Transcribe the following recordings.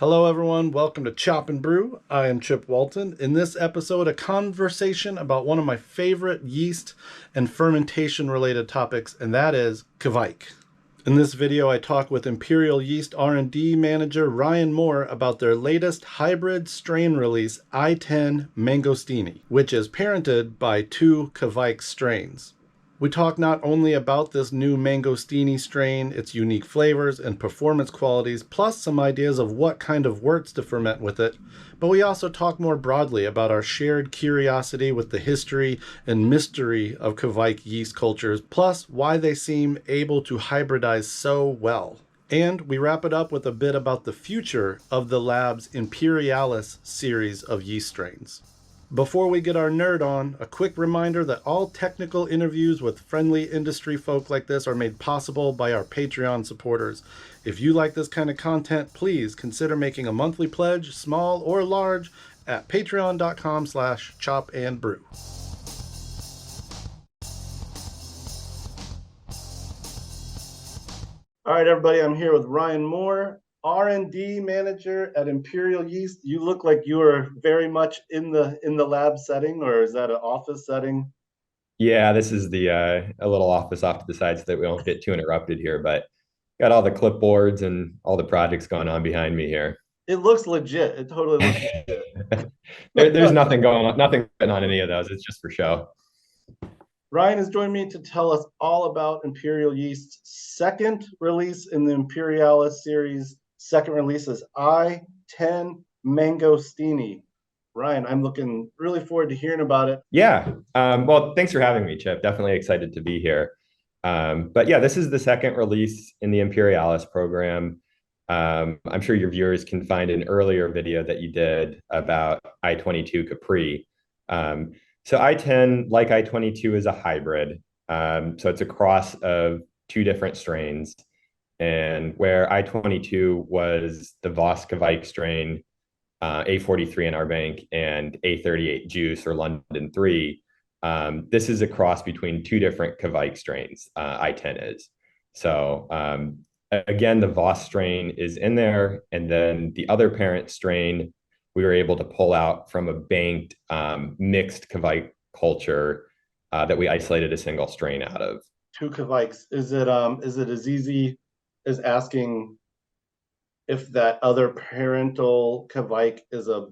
Hello, everyone. Welcome to Chop and Brew. I am Chip Walton. In this episode, a conversation about one of my favorite yeast and fermentation related topics, and that is Kveik. In this video, I talk with Imperial Yeast R&D manager Ryan Moore about their latest hybrid strain release, I10 Mangosteeni, which is parented by two Kveik strains. We talk not only about this new Mangosteeni strain, its unique flavors and performance qualities, plus some ideas of what kind of worts to ferment with it, but we also talk more broadly about our shared curiosity with the history and mystery of Kveik yeast cultures, plus why they seem able to hybridize so well. And we wrap it up with a bit about the future of the lab's Imperialis series of yeast strains. Before we get our nerd on, a quick reminder that all technical interviews with friendly industry folk like this are made possible by our Patreon supporters. If you like this kind of content, please consider making a monthly pledge, small or large, at patreon.com/chopandbrew. All right, everybody, I'm here with Ryan Moore, R&D manager at Imperial Yeast. You look like you are very much in the lab setting, or is that an office setting? Yeah, this is the a little office off to the side so that we don't get too interrupted here, but got all the clipboards and all the projects going on behind me here. It looks legit. It totally looks There's legit. nothing going on, nothing going on any of those. It's just for show. Ryan has joined me to tell us all about Imperial Yeast's second release in the Imperialis series. Second release is I10 Mangosteeni. Ryan, I'm looking really forward to hearing about it. Yeah. Well, thanks for having me, Chip. Definitely excited to be here. But yeah, this is the second release in the Imperialis program. I'm sure your viewers can find an earlier video that you did about I-22 Capri. So I-10, like I-22, is a hybrid. So it's a cross of two different strains. And where I-22 was the Voss Kveik strain, A43 in our bank, and A38 Juice or London 3, this is a cross between two different Kveik strains, I10 is. So again, the Voss strain is in there, and then the other parent strain we were able to pull out from a banked mixed Kveik culture that we isolated a single strain out of. Two Kveiks. Is it as easy as asking if that other parental Kveik is a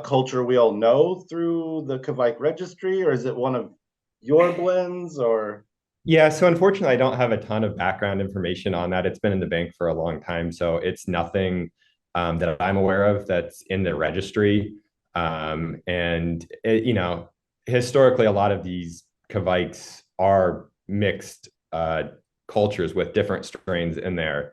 culture we all know through the Kveik registry, or is it one of your blends, or? Yeah, so unfortunately, I don't have a ton of background information on that. It's been in the bank for a long time, so it's nothing that I'm aware of that's in the registry. And historically, a lot of these Kveiks are mixed cultures with different strains in there,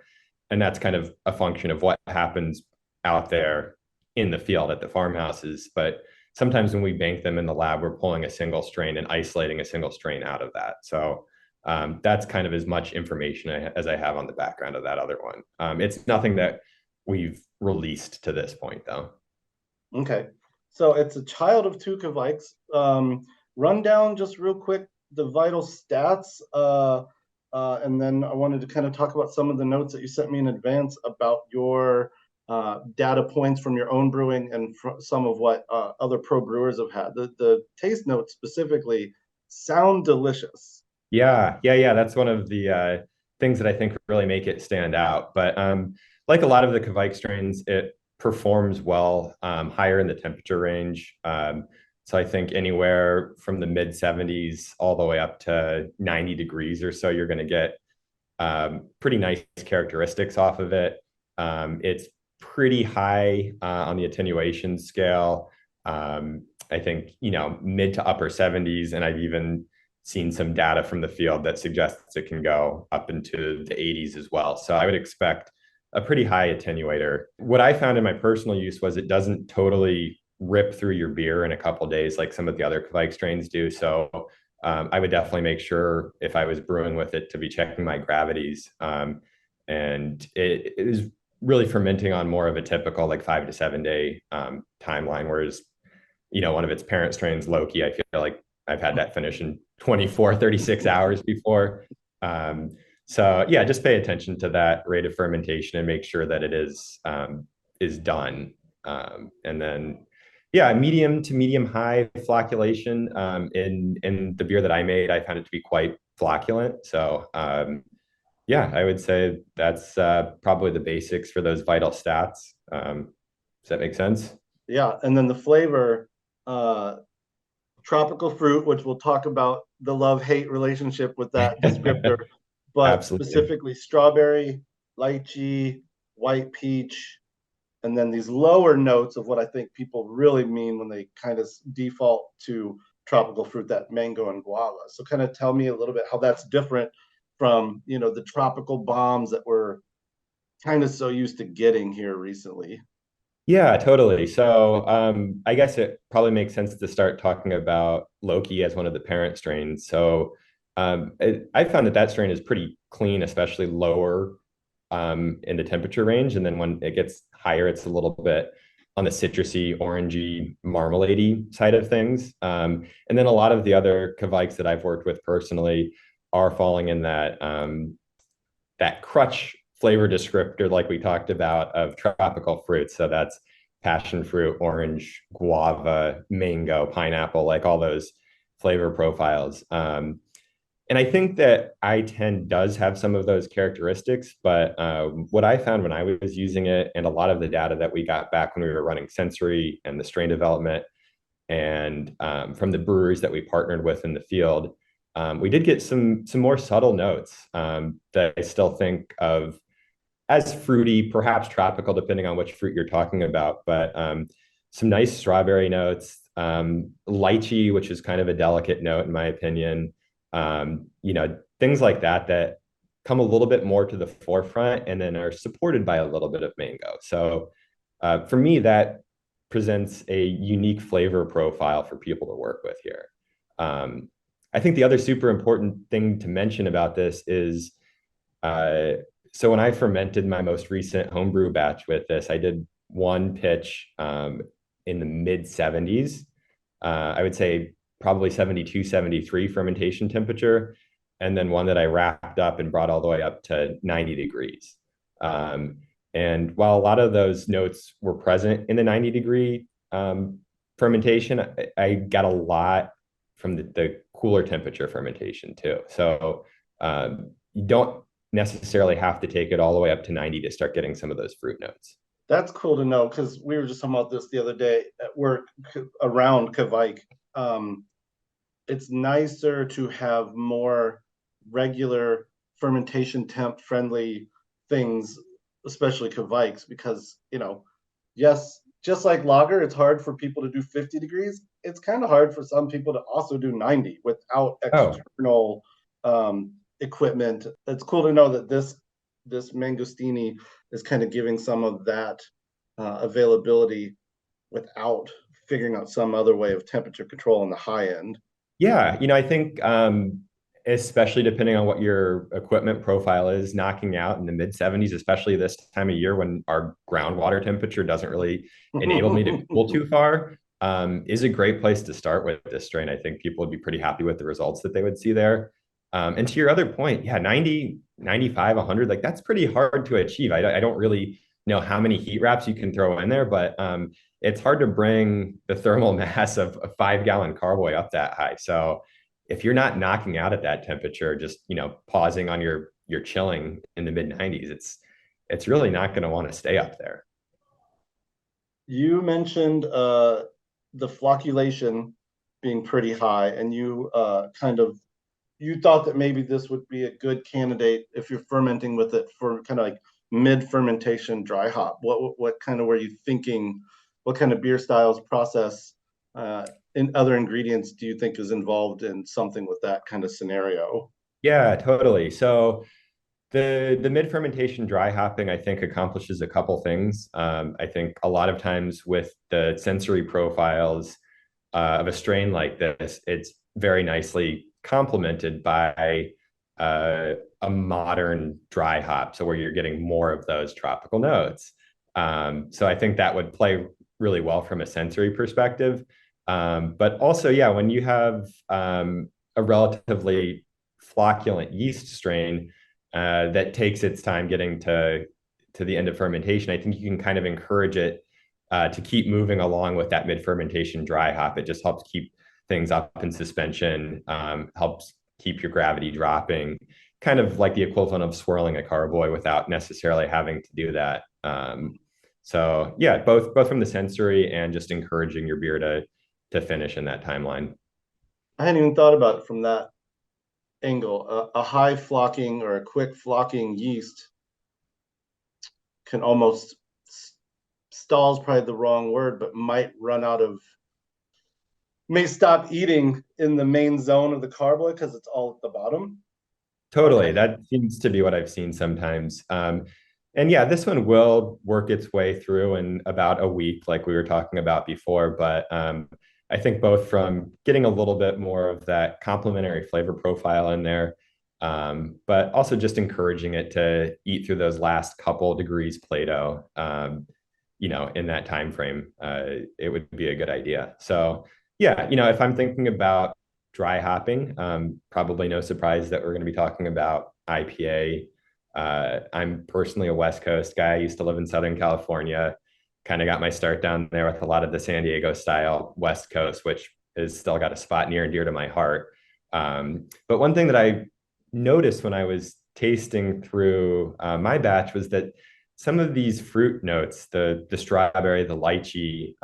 and that's kind of a function of what happens out there in the field at the farmhouses. But sometimes when we bank them in the lab, we're pulling a single strain and isolating a single strain out of that. So that's kind of as much information as I have on the background of that other one. It's nothing that we've released to this point, though. Okay, so it's a child of two Kveiks. Run down just real quick the vital stats, and then I wanted to kind of talk about some of the notes that you sent me in advance about your data points from your own brewing and some of what other pro brewers have had. The taste notes specifically sound delicious. Yeah. That's one of the things that I think really make it stand out. But like a lot of the Kveik strains, it performs well higher in the temperature range. So I think anywhere from the mid 70s all the way up to 90 degrees or so, you're going to get pretty nice characteristics off of it. It's pretty high on the attenuation scale. I think, mid to upper 70s, and I've even seen some data from the field that suggests it can go up into the 80s as well. So I would expect a pretty high attenuator. What I found in my personal use was it doesn't totally rip through your beer in a couple of days like some of the other Kveik strains do. So I would definitely make sure if I was brewing with it to be checking my gravities. And it is really fermenting on more of a typical like 5 to 7 day timeline, whereas one of its parent strains, Loki, I feel like I've had that finish in 24, 36 hours before. So yeah, just pay attention to that rate of fermentation and make sure that it is is done. And then, yeah, medium to medium high flocculation. In the beer that I made, I found it to be quite flocculent. So yeah, I would say that's probably the basics for those vital stats. Does that make sense? Yeah, and then the flavor, uh, tropical fruit, which we'll talk about the love-hate relationship with that descriptor, but Absolutely. specifically strawberry, lychee, white peach, and then these lower notes of what I think people really mean when they kind of default to tropical fruit, that mango and guava. So kind of tell me a little bit how that's different from, the tropical bombs that we're kind of so used to getting here recently. Yeah, totally. So I guess it probably makes sense to start talking about Loki as one of the parent strains. So I found that strain is pretty clean, especially lower in the temperature range. And then when it gets higher, it's a little bit on the citrusy, orangey, marmalade side of things. And then a lot of the other Kveiks that I've worked with personally are falling in that crutch flavor descriptor, like we talked about, of tropical fruits. So that's passion fruit, orange, guava, mango, pineapple, like all those flavor profiles. And I think that I10 does have some of those characteristics, but what I found when I was using it, and a lot of the data that we got back when we were running sensory and the strain development, and from the brewers that we partnered with in the field, we did get some more subtle notes that I still think of as fruity, perhaps tropical, depending on which fruit you're talking about. But some nice strawberry notes, lychee, which is kind of a delicate note in my opinion. Things like that come a little bit more to the forefront and then are supported by a little bit of mango. So for me, that presents a unique flavor profile for people to work with here. I think the other super important thing to mention about this is so when I fermented my most recent homebrew batch with this, I did one pitch in the mid 70s. I would say probably 72, 73 fermentation temperature, and then one that I wrapped up and brought all the way up to 90 degrees. And while a lot of those notes were present in the 90-degree fermentation, I got a lot from the cooler temperature fermentation too. So you don't necessarily have to take it all the way up to 90 to start getting some of those fruit notes. That's cool to know because we were just talking about this the other day at work around Kveik. It's nicer to have more regular fermentation temp friendly things, especially Kveiks, because, yes, just like lager, it's hard for people to do 50 degrees. It's kind of hard for some people to also do 90 without external equipment. It's cool to know that this Mangosteeni is kind of giving some of that availability without figuring out some other way of temperature control on the high end. Yeah, I think especially depending on what your equipment profile is, knocking out in the mid 70s, especially this time of year when our groundwater temperature doesn't really enable me to cool too far, is a great place to start with this strain. I think people would be pretty happy with the results that they would see there. And to your other point, yeah, 90, 95, 100, like that's pretty hard to achieve. I don't really know how many heat wraps you can throw in there, but it's hard to bring the thermal mass of a 5-gallon carboy up that high. So if you're not knocking out at that temperature, just pausing on your chilling in the mid 90s, it's really not going to want to stay up there. You mentioned the flocculation being pretty high, and you you thought that maybe this would be a good candidate if you're fermenting with it for kind of like mid fermentation dry hop. What kind of were you thinking? What kind of beer styles process and other ingredients do you think is involved in something with that kind of scenario? Yeah, totally. So the mid fermentation dry hopping, I think, accomplishes a couple things. I think a lot of times with the sensory profiles of a strain like this, it's very nicely complemented by a modern dry hop, so where you're getting more of those tropical notes. So I think that would play really well from a sensory perspective. But also, yeah, when you have a relatively flocculent yeast strain that takes its time getting to to the end of fermentation, I think you can kind of encourage it to keep moving along with that mid-fermentation dry hop. It just helps keep things up in suspension, helps keep your gravity dropping, kind of like the equivalent of swirling a carboy without necessarily having to do that. So yeah, both from the sensory and just encouraging your beer to finish in that timeline. I hadn't even thought about it from that angle. A high flocking or a quick flocking yeast can almost stall's probably the wrong word, but might run out of may stop eating in the main zone of the carboy because it's all at the bottom. Totally. That seems to be what I've seen sometimes. And yeah, this one will work its way through in about a week, like we were talking about before. But I think both from getting a little bit more of that complementary flavor profile in there, but also just encouraging it to eat through those last couple degrees Plato, in that time frame, it would be a good idea. So yeah, if I'm thinking about dry hopping, probably no surprise that we're going to be talking about IPA. I'm personally a West Coast guy. I used to live in Southern California, kind of got my start down there with a lot of the San Diego style West Coast, which has still got a spot near and dear to my heart. But one thing that I noticed when I was tasting through my batch was that some of these fruit notes, the strawberry, the lychee,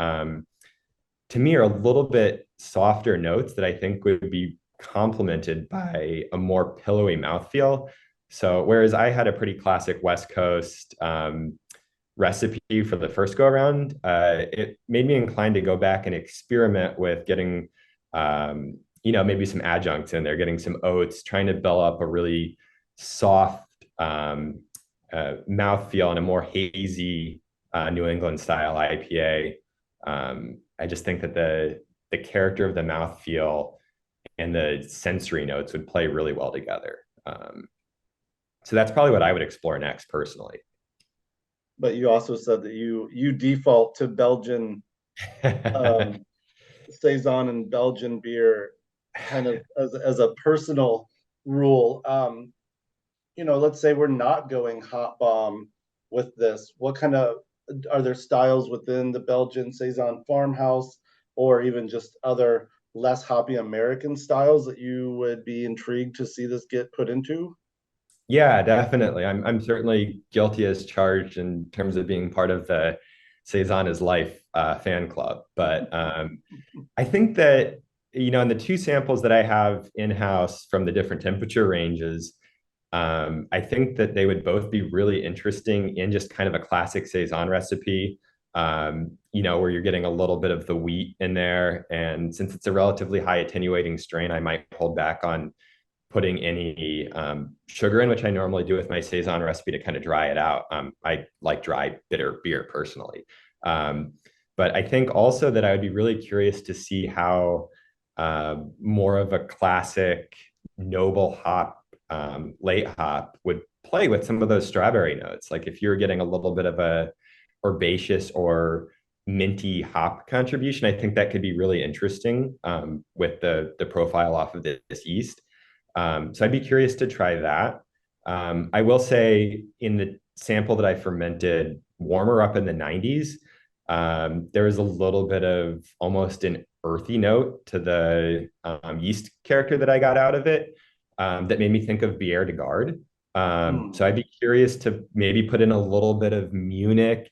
to me are a little bit softer notes that I think would be complemented by a more pillowy mouthfeel. So whereas I had a pretty classic West Coast recipe for the first go around, it made me inclined to go back and experiment with getting, maybe some adjuncts in there, getting some oats, trying to build up a really soft mouthfeel and a more hazy New England style IPA. I just think that the character of the mouthfeel and the sensory notes would play really well together. So that's probably what I would explore next personally. But you also said that you default to Belgian saison and Belgian beer kind of as a personal rule. Let's say we're not going hot bomb with this. What kind of are there styles within the Belgian saison farmhouse, or even just other less hoppy American styles that you would be intrigued to see this get put into? Yeah, definitely. I'm certainly guilty as charged in terms of being part of the Saison is Life fan club. But I think that, in the two samples that I have in-house from the different temperature ranges, I think that they would both be really interesting in just kind of a classic Saison recipe, where you're getting a little bit of the wheat in there. And since it's a relatively high attenuating strain, I might hold back on putting any sugar in, which I normally do with my Saison recipe to kind of dry it out. I like dry, bitter beer personally. But I think also that I would be really curious to see how more of a classic noble hop, late hop would play with some of those strawberry notes. Like if you're getting a little bit of a herbaceous or minty hop contribution, I think that could be really interesting with the profile off of this yeast. So I'd be curious to try that. I will say in the sample that I fermented warmer up in the 90s, there was a little bit of almost an earthy note to the yeast character that I got out of it that made me think of Bière de Garde. So I'd be curious to maybe put in a little bit of Munich,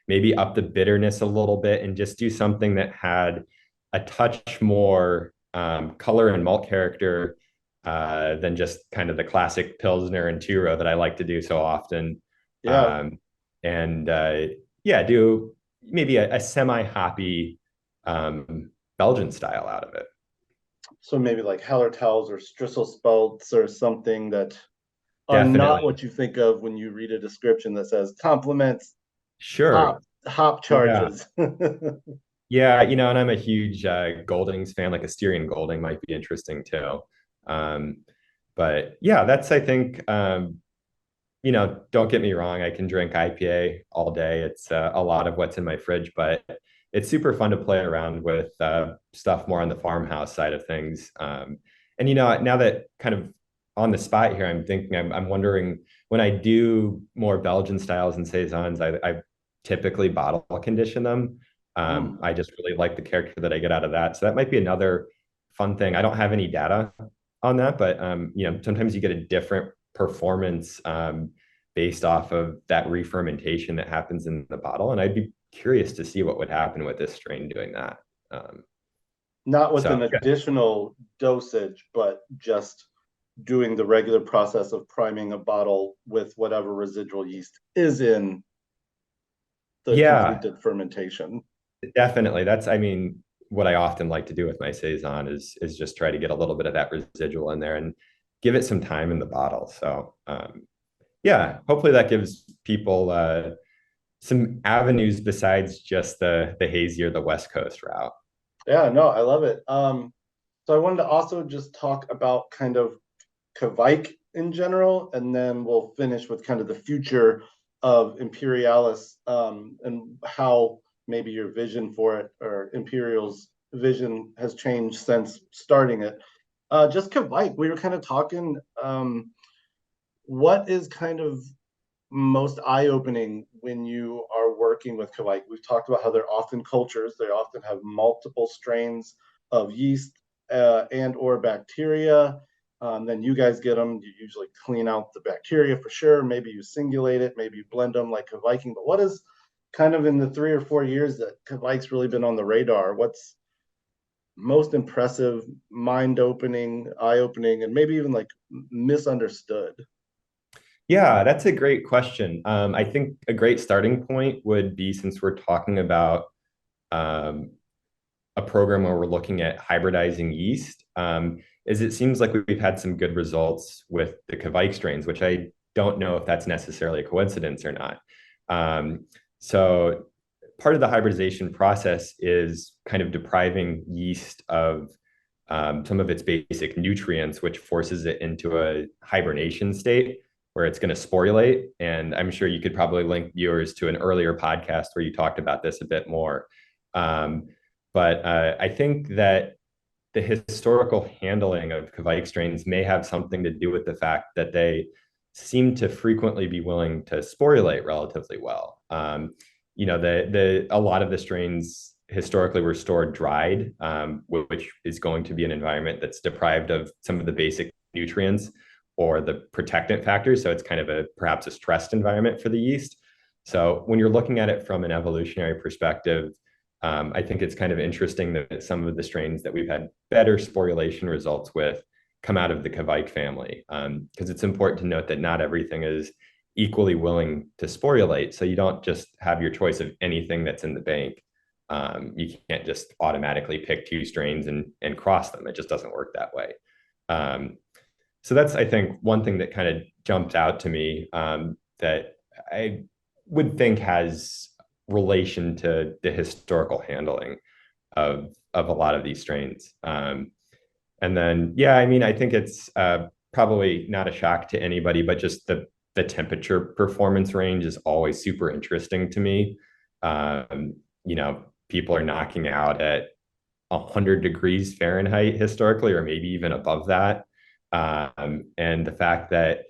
maybe up the bitterness a little bit and just do something that had a touch more color and malt character than just kind of the classic Pilsner and Turo that I like to do so often. Yeah. Do maybe a semi-hoppy Belgian style out of it. So maybe like Hallertau's or Strisselspaltz or something that are Definitely. not what you think of when you read a description that says complements Sure. hop Yeah. charges. Yeah, and I'm a huge Goldings fan, like a Styrian Golding might be interesting too. But yeah, that's, I think, don't get me wrong, I can drink IPA all day. It's a lot of what's in my fridge, but it's super fun to play around with stuff more on the farmhouse side of things. And now that kind of on the spot here, I'm thinking, I'm wondering when I do more Belgian styles and saisons, I typically bottle condition them. Mm. I just really like the character that I get out of that. So that might be another fun thing. I don't have any data on that, but sometimes you get a different performance based off of that re-fermentation that happens in the bottle. And I'd be curious to see what would happen with this strain doing that. Um, Not with so an yeah. additional dosage, but just doing the regular process of priming a bottle with whatever residual yeast is in the Yeah, completed fermentation. definitely. That's, I mean, what I often like to do with my saison is just try to get a little bit of that residual in there and give it some time in the bottle. So yeah, hopefully that gives people some avenues besides just the hazy or the West Coast route. Yeah, no, I love it. So I wanted to also just talk about kind of Kveik in general, and then we'll finish with kind of the future of Imperialis, and how maybe your vision for it or Imperial's vision has changed since starting it. Just Kveik, we were kind of talking. What is kind of most eye-opening when you are working with Kveik? We've talked about how they're often cultures. They often have multiple strains of yeast and or bacteria. Then you guys get them. You usually clean out the bacteria for sure. Maybe you singulate it. Maybe you blend them like Kveiking. But what is kind of in the 3 or 4 years that Kveik's really been on the radar? What's most impressive, mind-opening, eye-opening, and maybe even like misunderstood? Yeah, that's a great question. I think a great starting point would be, since we're talking about um, a program where we're looking at hybridizing yeast, is it seems like we've had some good results with the Kveik strains, which I don't know if that's necessarily a coincidence or not. So part of the hybridization process is kind of depriving yeast of some of its basic nutrients, which forces it into a hibernation state where it's going to sporulate. And I'm sure you could probably link viewers to an earlier podcast where you talked about this a bit more. Um, but I think that the historical handling of Kveik strains may have something to do with the fact that they seem to frequently be willing to sporulate relatively well. A lot of the strains historically were stored dried, which is going to be an environment that's deprived of some of the basic nutrients or the protectant factors. So it's kind of perhaps a stressed environment for the yeast. So when you're looking at it from an evolutionary perspective, I think it's kind of interesting that some of the strains that we've had better sporulation results with come out of the Kveik family, because it's important to note that not everything is equally willing to sporulate. So you don't just have your choice of anything that's in the bank. You can't just automatically pick two strains and cross them. It just doesn't work that way. So that's, I think, one thing that kind of jumped out to me, that I would think has relation to the historical handling of a lot of these strains. And then, yeah, I mean, I think it's probably not a shock to anybody, but just the temperature performance range is always super interesting to me. People are knocking out at 100 degrees Fahrenheit historically, or maybe even above that. And the fact that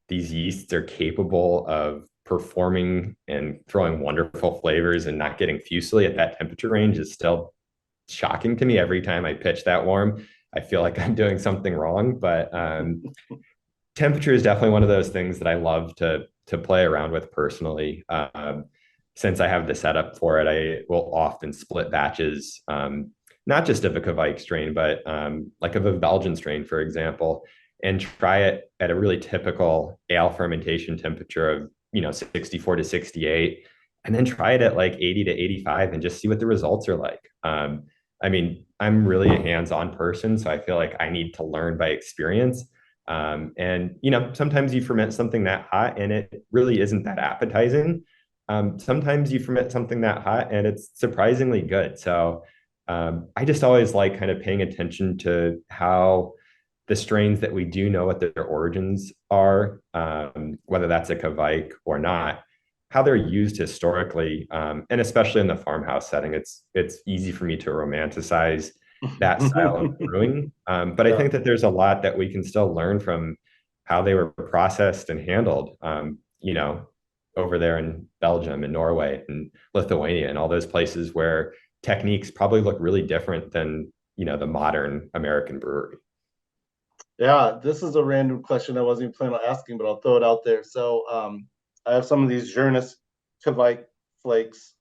these yeasts are capable of performing and throwing wonderful flavors and not getting fusely at that temperature range is still shocking to me. Every time I pitch that warm, I feel like I'm doing something wrong. But temperature is definitely one of those things that I love to play around with personally. Since I have the setup for it, I will often split batches, not just of a Kveik strain, but like of a Belgian strain, for example, and try it at a really typical ale fermentation temperature of 64 to 68, and then try it at like 80 to 85 and just see what the results are like. I mean, I'm really a hands-on person, so I feel like I need to learn by experience. And sometimes you ferment something that hot and it really isn't that appetizing. Sometimes you ferment something that hot and it's surprisingly good. So I just always like kind of paying attention to how the strains that we do know what their origins are, whether that's a Kveik or not, how they're used historically, and especially in the farmhouse setting. It's easy for me to romanticize that style of brewing, but I Yeah. think that there's a lot that we can still learn from how they were processed and handled, over there in Belgium and Norway and Lithuania and all those places where techniques probably look really different than, the modern American brewery. Yeah, this is a random question I wasn't even planning on asking, but I'll throw it out there. So I have some of these Journes Kveik flakes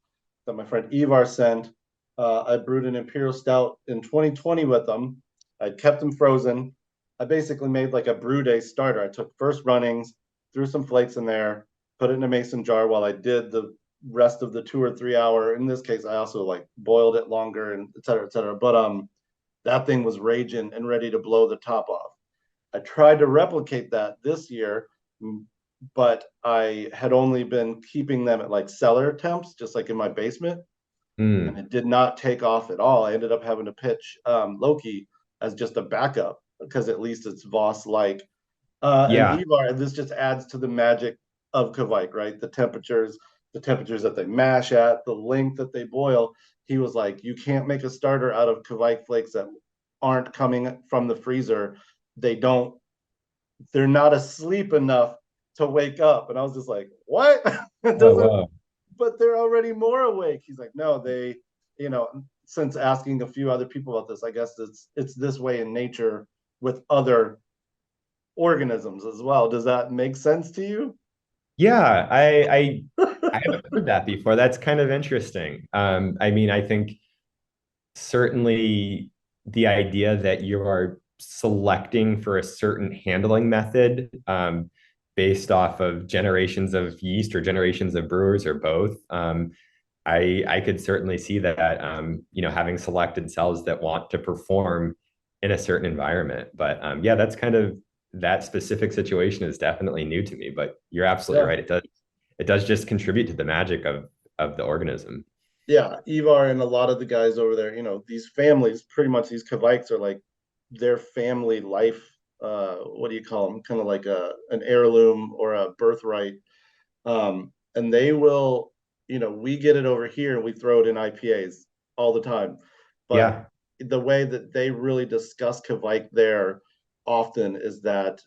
that my friend Ivar sent. I brewed an Imperial Stout in 2020 with them. I kept them frozen. I basically made like a brew day starter. I took first runnings, threw some flakes in there, put it in a mason jar while I did the rest of the 2 or 3 hour. In this case, I also like boiled it longer and et cetera, et cetera. But that thing was raging and ready to blow the top off. I tried to replicate that this year, but I had only been keeping them at like cellar temps, just like in my basement, and Mm. it did not take off at all. I ended up having to pitch Loki as just a backup because at least it's Voss like. And Yeah. Ivar, this just adds to the magic of Kveik, right? The temperatures that they mash at, the length that they boil. He was like, you can't make a starter out of Kveik flakes that aren't coming from the freezer. They don't, they're not asleep enough to wake up. And I was just like, what? It Oh, doesn't, wow. but they're already more awake. He's like, no, since asking a few other people about this, I guess it's this way in nature with other organisms as well. Does that make sense to you? Yeah, I haven't heard that before. That's kind of interesting. I mean, I think certainly the idea that you are selecting for a certain handling method, based off of generations of yeast or generations of brewers or both. I could certainly see that, having selected cells that want to perform in a certain environment. But yeah, that's kind of that specific situation is definitely new to me. But you're absolutely Yeah. right. It does just contribute to the magic of the organism. Yeah. Ivar and a lot of the guys over there, these families, pretty much these Kveiks are like their family life. What do you call them? Kind of like an heirloom or a birthright. And they will, we get it over here and we throw it in IPAs all the time. But Yeah. the way that they really discuss Kveik there often is that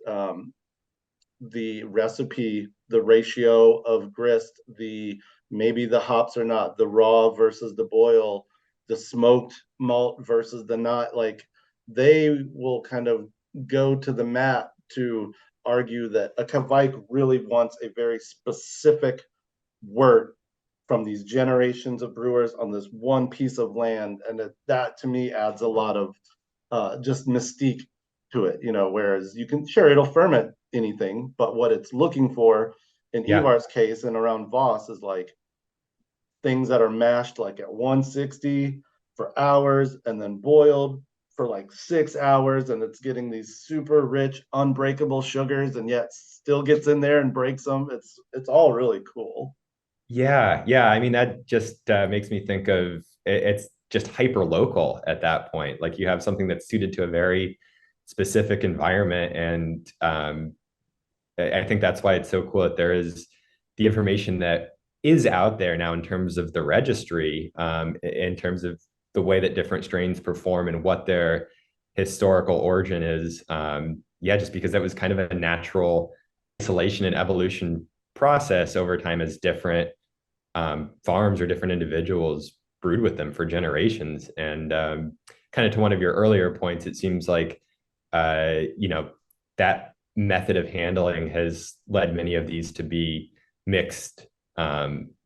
the recipe, the ratio of grist, the maybe the hops or not, the raw versus the boil, the smoked malt versus the not, like they will kind of go to the mat to argue that a Kveik really wants a very specific wort from these generations of brewers on this one piece of land, and that to me adds a lot of just mystique to it. Whereas you can sure it'll ferment anything, but what it's looking for in Yeah. Ivar's case and around Voss is like things that are mashed like at 160 for hours and then boiled for like 6 hours, and it's getting these super rich unbreakable sugars and yet still gets in there and breaks them. It's all really cool. Yeah, yeah. I mean, that just makes me think of it's just hyper local at that point. Like you have something that's suited to a very specific environment, and I think that's why it's so cool that there is the information that is out there now in terms of the registry, in terms of the way that different strains perform and what their historical origin is. Yeah, just because that was kind of a natural isolation and evolution process over time as different farms or different individuals brewed with them for generations. And kind of to one of your earlier points, it seems like that method of handling has led many of these to be mixed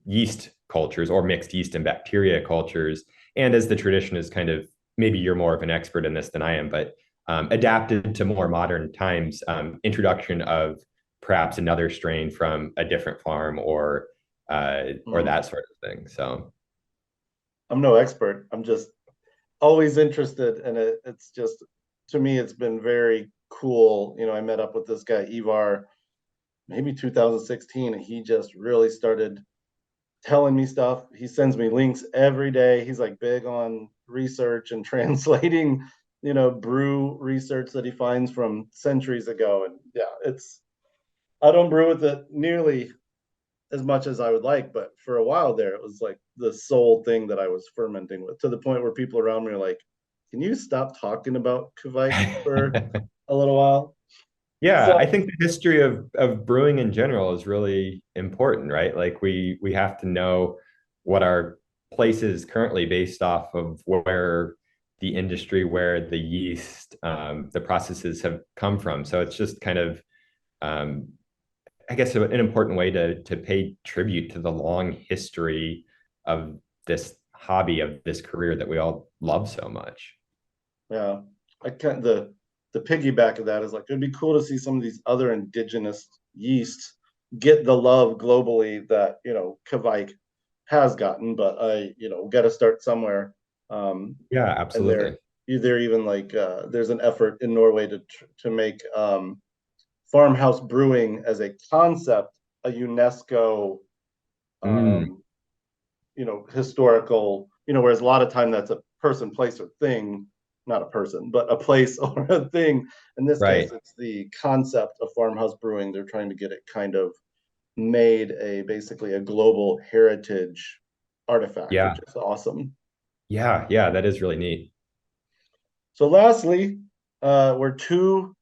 yeast cultures or mixed yeast and bacteria cultures. And as the tradition is kind of, maybe you're more of an expert in this than I am, but adapted to more modern times, introduction of perhaps another strain from a different farm or Mm. that sort of thing. So I'm no expert. I'm just always interested, and it's just to me it's been very cool. I met up with this guy Ivar maybe 2016, and he just really started telling me stuff. He sends me links every day. He's like big on research and translating, brew research that he finds from centuries ago. And yeah, I don't brew with it nearly as much as I would like, but for a while there, it was like the sole thing that I was fermenting with, to the point where people around me are like, "Can you stop talking about Kveik for a little while?" Yeah, So I think the history of brewing in general is really important, right? Like we have to know what our place is currently based off of where the industry, where the yeast, the processes have come from. So it's just kind of, um, I guess, an important way to pay tribute to the long history of this hobby, of this career that we all love so much. yeah, I kind the piggyback of that is like it'd be cool to see some of these other indigenous yeasts get the love globally that Kveik has gotten, but I got to start somewhere. Yeah, And absolutely. they're even like there's an effort in Norway to make farmhouse brewing as a concept a UNESCO Mm, um, historical, whereas a lot of time that's a person, place, or thing, not a person, but a place or a thing. In this case, right. it's the concept of farmhouse brewing. They're trying to get it kind of made a basically a global heritage artifact, Yeah. which is awesome. Yeah. Yeah. That is really neat. So lastly, we're two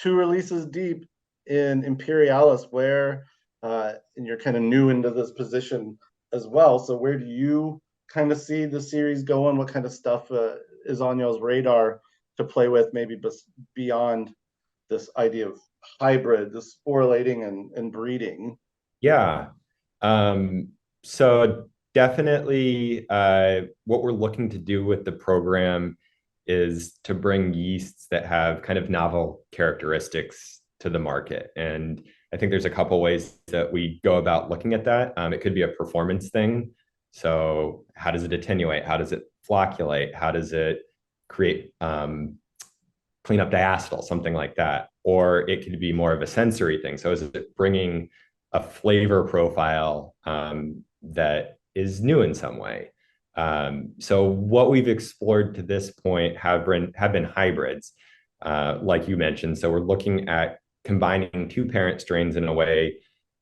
releases deep in Imperialis, where and you're kind of new into this position as well. So where do you kind of see the series going? What kind of stuff is on y'all's radar to play with, maybe beyond this idea of hybrid, the sporulating and breeding? Yeah. Um, so definitely what we're looking to do with the program is to bring yeasts that have kind of novel characteristics to the market. And I think there's a couple ways that we go about looking at that. It could be a performance thing. So how does it attenuate? How does it flocculate? How does it create clean up diacetyl, something like that? Or it could be more of a sensory thing. So is it bringing a flavor profile that is new in some way? So what we've explored to this point have been hybrids, like you mentioned. So we're looking at combining two parent strains in a way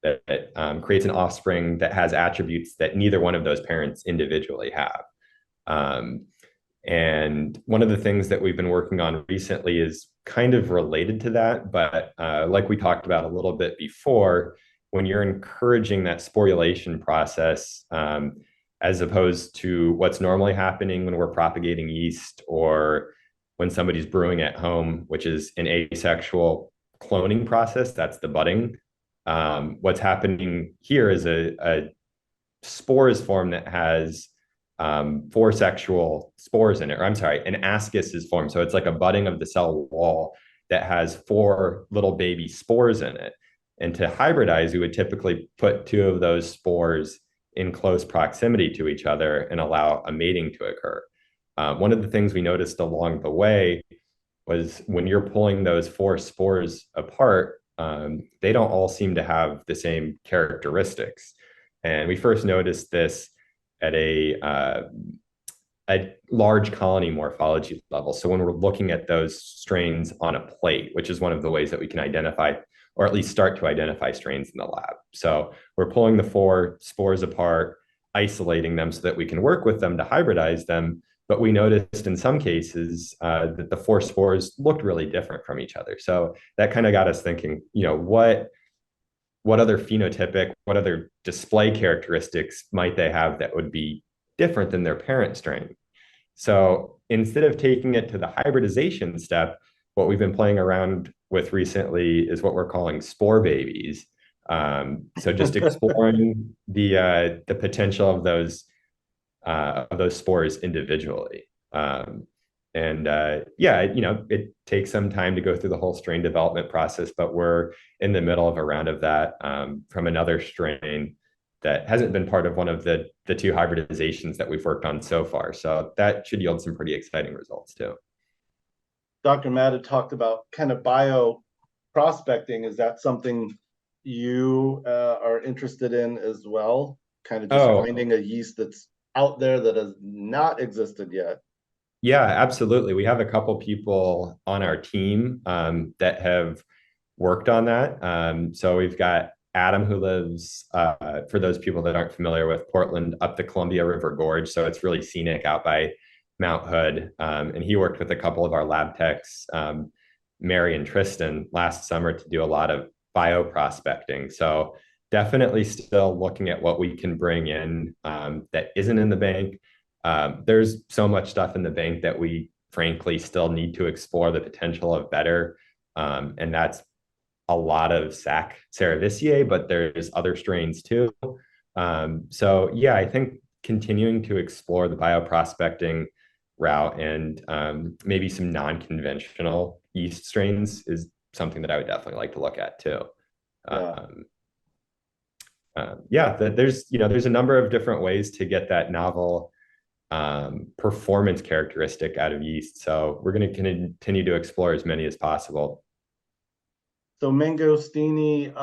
that creates an offspring that has attributes that neither one of those parents individually have. Um, and one of the things that we've been working on recently is kind of related to that. But like we talked about a little bit before, when you're encouraging that sporulation process, as opposed to what's normally happening when we're propagating yeast or when somebody's brewing at home, which is an asexual cloning process, that's the budding. What's happening here is a spores form that has four sexual spores in it, or I'm sorry, an ascus is formed. So it's like a budding of the cell wall that has four little baby spores in it. And to hybridize, we would typically put two of those spores in close proximity to each other and allow a mating to occur. One of the things we noticed along the way was when you're pulling those four spores apart, they don't all seem to have the same characteristics. And we first noticed this at a large colony morphology level. So when we're looking at those strains on a plate, which is one of the ways that we can identify, or at least start to identify strains in the lab. So we're pulling the four spores apart, isolating them so that we can work with them to hybridize them. But we noticed in some cases that the four spores looked really different from each other. So that kind of got us thinking, what other phenotypic, what other display characteristics might they have that would be different than their parent strain? So instead of taking it to the hybridization step, what we've been playing around with recently is what we're calling spore babies. So just exploring the potential of those spores individually. And yeah, it takes some time to go through the whole strain development process, but we're in the middle of a round of that from another strain that hasn't been part of one of the two hybridizations that we've worked on so far. So that should yield some pretty exciting results too. Dr. Matt had talked about kind of bio prospecting. Is that something you are interested in as well? Kind of just Oh, finding a yeast that's out there that has not existed yet. yeah, absolutely. We have a couple people on our team that have worked on that. So we've got Adam, who lives, for those people that aren't familiar with Portland, up the Columbia River Gorge. So it's really scenic out by Mount Hood. And he worked with a couple of our lab techs Mary and Tristan last summer to do a lot of bioprospecting. So definitely still looking at what we can bring in that isn't in the bank. There's so much stuff in the bank that we frankly still need to explore the potential of better. And that's a lot of Sac cerevisiae, but there's other strains too. So yeah, I think continuing to explore the bioprospecting route and maybe some non-conventional yeast strains is something that I would definitely like to look at too. Yeah. Yeah, there's a number of different ways to get that novel performance characteristic out of yeast. So we're going to continue to explore as many as possible. So Mangosteeni,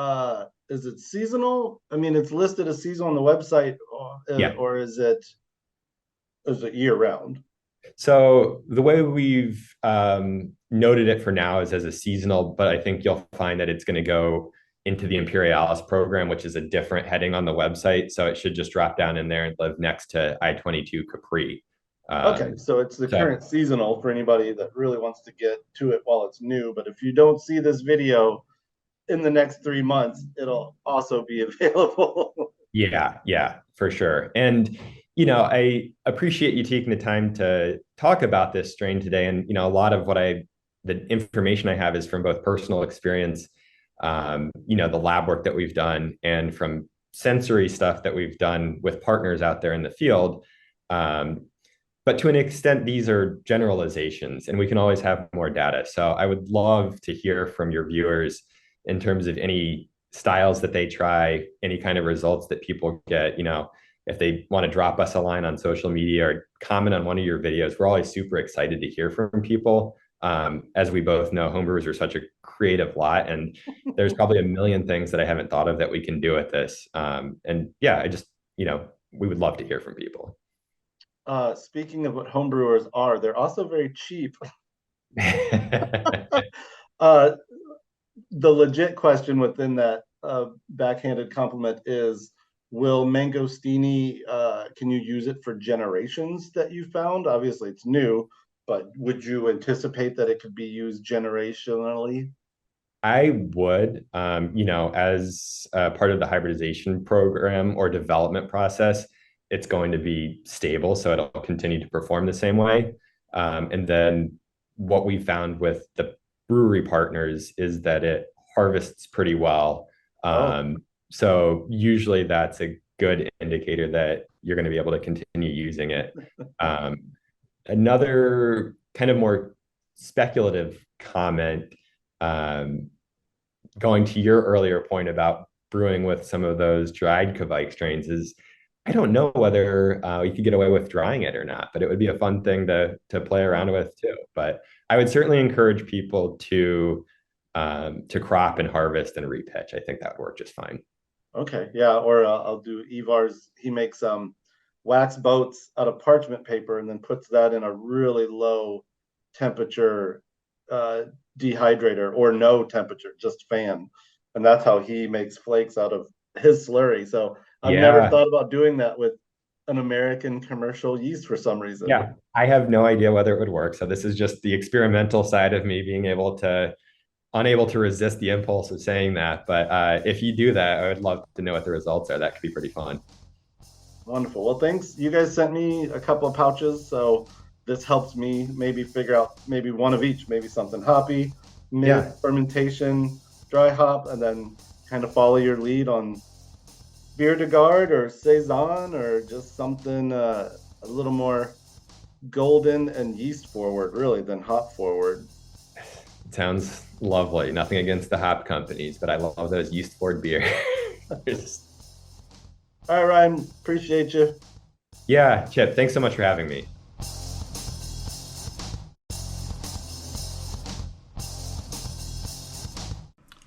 is it seasonal? I mean, it's listed as seasonal on the website, Yeah. or is it year round? So the way we've noted it for now is as a seasonal, but I think you'll find that it's going to go into the Imperialis program, which is a different heading on the website. So it should just drop down in there and live next to I-22 Capri. Okay, so it's the current seasonal for anybody that really wants to get to it while it's new. But if you don't see this video in the next 3 months, it'll also be available. Yeah, for sure. And I appreciate you taking the time to talk about this strain today. And a lot of the information I have is from both personal experience, the lab work that we've done, and from sensory stuff that we've done with partners out there in the field. But to an extent, these are generalizations, and we can always have more data. So I would love to hear from your viewers in terms of any styles that they try, any kind of results that people get. If they want to drop us a line on social media or comment on one of your videos, we're always super excited to hear from people. As we both know, homebrewers are such a creative lot, and there's probably a million things that I haven't thought of that we can do with this. And yeah, we would love to hear from people. Speaking of what homebrewers are, they're also very cheap. The legit question within that backhanded compliment is, will Mangosteeni, can you use it for generations that you found? Obviously it's new, but would you anticipate that it could be used generationally? I would, as part of the hybridization program or development process, it's going to be stable, so it'll continue to perform the same way. And then what we found with the brewery partners is that it harvests pretty well. So usually that's a good indicator that you're going to be able to continue using it. Another kind of more speculative comment, going to your earlier point about brewing with some of those dried Kveik strains, is I don't know whether you could get away with drying it or not, but it would be a fun thing to play around with too. But I would certainly encourage people to crop and harvest and repitch. I think that would work just fine. Okay, yeah, or I'll do Ivar's. He makes wax boats out of parchment paper and then puts that in a really low temperature dehydrator, or no temperature, just fan, and that's how he makes flakes out of his slurry. So I've never thought about doing that with an American commercial yeast for some reason. Yeah, I have no idea whether it would work. So this is just the experimental side of me being unable to resist the impulse of saying that. But if you do that, I would love to know what the results are. That could be pretty fun. Wonderful. Well, thanks. You guys sent me a couple of pouches, so this helps me maybe figure out maybe one of each, maybe something hoppy, mid fermentation, dry hop, and then kind of follow your lead on Bière de Garde or Saison, or just something a little more golden and yeast forward, really, than hop forward. It sounds lovely. Nothing against the hop companies, but I love those yeast forward beer. All right, Ryan, appreciate you. Yeah, Chip, thanks so much for having me.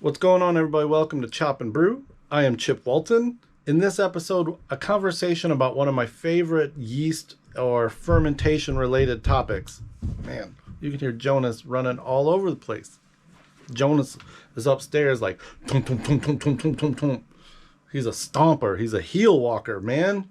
What's going on, everybody? Welcome to Chop and Brew. I am Chip Walton. In this episode, a conversation about one of my favorite yeast or fermentation related topics. Man, you can hear Jonas running all over the place. Jonas is upstairs like tum, tum, tum, tum, tum, tum, tum, tum. He's a stomper. He's a heel walker, man.